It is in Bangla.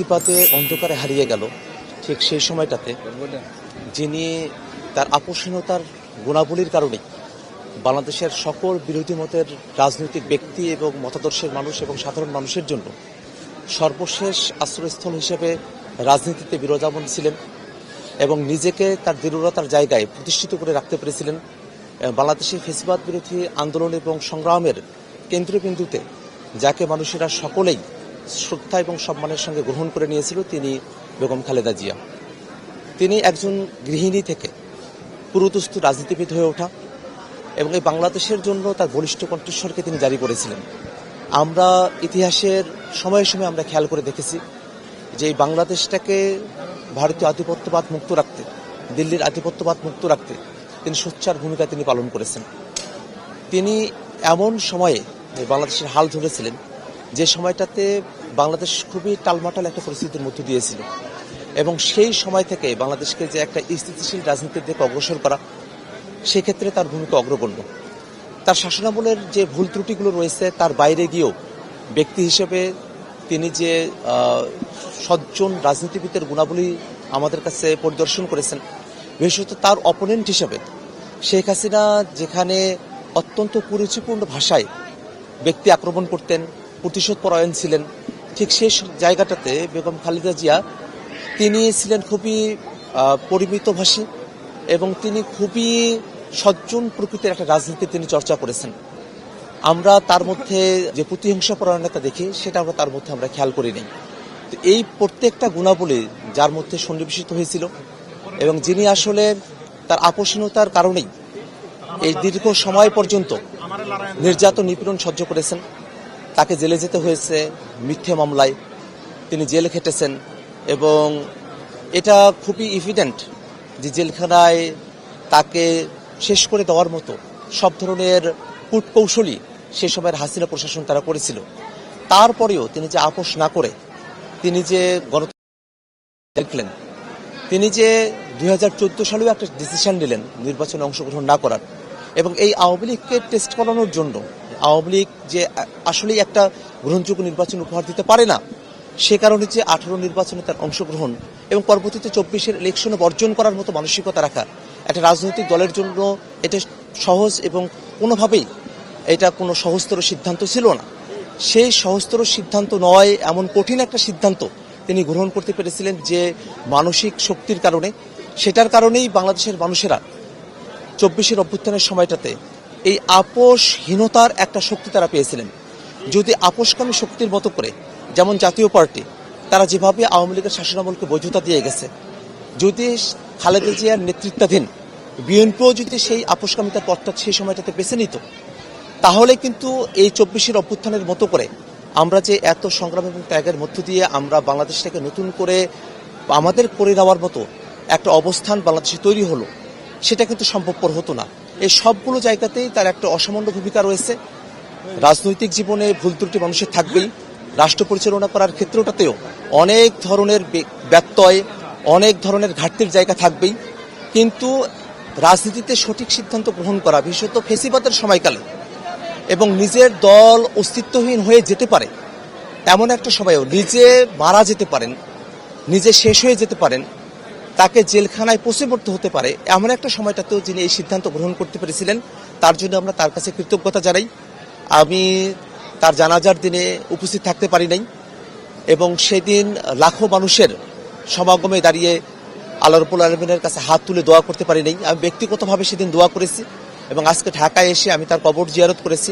পাতে অন্ধকারে হারিয়ে গেল ঠিক সেই সময়টাতে যিনি তার আপোষহীনতার গুণাবলীর কারণে বাংলাদেশের সকল বিরোধী মতের রাজনৈতিক ব্যক্তি এবং মতাদর্শের মানুষ এবং সাধারণ মানুষের জন্য সর্বশেষ আশ্রয়স্থল হিসেবে রাজনীতিতে বিরাজমান ছিলেন এবং নিজেকে তার দৃঢ়তার জায়গায় প্রতিষ্ঠিত করে রাখতে পেরেছিলেন। বাংলাদেশের ফ্যাসিবাদ বিরোধী আন্দোলন এবং সংগ্রামের কেন্দ্রবিন্দুতে যাকে মানুষেরা সকলেই শ্রদ্ধা এবং সম্মানের সঙ্গে গ্রহণ করে নিয়েছিল তিনি বেগম খালেদা জিয়া। তিনি একজন গৃহিণী থেকে পুরোদস্তু রাজনীতিবিদ হয়ে ওঠা এবং এই বাংলাদেশের জন্য তার বলিষ্ঠ কণ্ঠস্বরকে তিনি জারি করেছিলেন। আমরা ইতিহাসের সময়ে সময়ে আমরা খেয়াল করে দেখেছি যে এই বাংলাদেশটাকে ভারতীয় আধিপত্যবাদ মুক্ত রাখতে, দিল্লির আধিপত্যবাদ মুক্ত রাখতে তিনি সোচ্চার ভূমিকা তিনি পালন করেছেন। তিনি এমন সময়ে বাংলাদেশের হাল ধরেছিলেন যে সময়টাতে বাংলাদেশ খুবই টালমাটাল একটা পরিস্থিতির মধ্য দিয়েছিল এবং সেই সময় থেকে বাংলাদেশকে যে একটা স্থিতিশীল রাজনীতির দিকে অগ্রসর করা, সেক্ষেত্রে তার ভূমিকা অগ্রগণ্য। তার শাসনামলের যে ভুল ত্রুটিগুলো রয়েছে তার বাইরে গিয়েও ব্যক্তি হিসেবে তিনি যে সজ্জন রাজনীতিবিদের গুণাবলী আমাদের কাছে পরিদর্শন করেছেন, বিশেষত তার অপোনেন্ট হিসেবে শেখ হাসিনা যেখানে অত্যন্ত কুরুচিপূর্ণ ভাষায় ব্যক্তি আক্রমণ করতেন, প্রতিশোধ পরায়ণ ছিলেন, ঠিক সেই জায়গাটাতে বেগম খালেদা জিয়া তিনি ছিলেন খুবই পরিমিতভাষী এবং তিনি খুবই সজ্জন প্রকৃতির একটা রাজনীতি তিনি চর্চা করেছেন। আমরা তার মধ্যে যে প্রতিহিংসা পরায়ণতা দেখি সেটা আমরা তার মধ্যে আমরা খেয়াল করি নাই। তো এই প্রত্যেকটা গুণাবলী যার মধ্যে সন্নিবেশিত হয়েছিল এবং যিনি আসলে তার আপোষহীনতার কারণেই এই দীর্ঘ সময় পর্যন্ত নির্যাতন নিপীড়ন সহ্য করেছেন। তাকে জেলে যেতে হয়েছে মিথ্যে মামলায়, তিনি জেল খেটেছেন এবং এটা খুবই এভিডেন্ট যে জেলখানায় তাকে শেষ করে দেওয়ার মতো সব ধরনের কূটকৌশলী সে সময়ের হাসিনা প্রশাসন তারা করেছিল। তারপরেও তিনি যে আপোষ না করে তিনি যে গণতন্ত্র দেখলেন, তিনি যে 2014 সালেও একটা ডিসিশন নিলেন নির্বাচনে অংশগ্রহণ না করার এবং এই আওয়ামী লীগকে টেস্ট করানোর জন্য, আওয়ামী লীগ যে আসলেই একটা গ্রহণযোগ্য নির্বাচন উপহার দিতে পারে না, সে কারণে যে 18 নির্বাচনে তার অংশগ্রহণ এবং পরবর্তীতে 24-এর ইলেকশনে বর্জন করার মতো মানসিকতা রাখা একটা রাজনৈতিক দলের জন্য এটা সহজ এবং কোনোভাবেই এটা কোনো সহজতর সিদ্ধান্ত ছিল না। সেই সহজতর সিদ্ধান্ত নয়, এমন কঠিন একটা সিদ্ধান্ত তিনি গ্রহণ করতে পেরেছিলেন যে মানসিক শক্তির কারণে, সেটার কারণেই বাংলাদেশের মানুষেরা 24-এর অভ্যুত্থানের সময়টাতে এই আপোষহীনতার একটা শক্তি তারা পেয়েছিলেন। যদি আপোষকামী শক্তির মতো করে, যেমন জাতীয় পার্টি তারা যেভাবে আওয়ামী লীগের শাসনামলকে বৈধতা দিয়ে গেছে, যদি খালেদা জিয়ার নেতৃত্বাধীন বিএনপিও যদি সেই আপোষকামিতার পথটা সেই সময়টাতে বেছে নিত, তাহলে কিন্তু এই 24-এর অভ্যুত্থানের মতো করে আমরা যে এত সংগ্রাম এবং ত্যাগের মধ্য দিয়ে আমরা বাংলাদেশটাকে নতুন করে আমাদের করে নেওয়ার মতো একটা অবস্থান বাংলাদেশে তৈরি হলো, সেটা কিন্তু সম্ভবপর হতো না। এই সবগুলো জায়গাতেই তার একটা অসামান্য ভূমিকা রয়েছে। রাজনৈতিক জীবনে ভুল ত্রুটি মানুষের থাকবেই, রাষ্ট্র পরিচালনা করার ক্ষেত্রটাতেও অনেক ধরনের ব্যত্যয়, অনেক ধরনের ঘাটতির জায়গা থাকবেই, কিন্তু রাজনীতিতে সঠিক সিদ্ধান্ত গ্রহণ করা, বিশেষত ফ্যাসিবাদের সময়কালে এবং নিজের দল অস্তিত্বহীন হয়ে যেতে পারে এমন একটা সময়েও নিজে মারা যেতে পারেন, নিজে শেষ হয়ে যেতে পারেন, তাকে জেলখানায় পচে মরতে হতে পারে, এমন একটা সময়টাতেও যিনি এই সিদ্ধান্ত গ্রহণ করতে পেরেছিলেন, তার জন্য আমরা তার কাছে কৃতজ্ঞতা জানাই। আমি তার জানাজার দিনে উপস্থিত থাকতে পারি নাই এবং সেদিন লাখো মানুষের সমাগমে দাঁড়িয়ে আল্লাহ রাব্বুল আলামিনের কাছে হাত তুলে দোয়া করতে পারি নাই। আমি ব্যক্তিগতভাবে সেদিন দোয়া করেছি এবং আজকে ঢাকায় এসে আমি তার কবর জিয়ারত করেছি।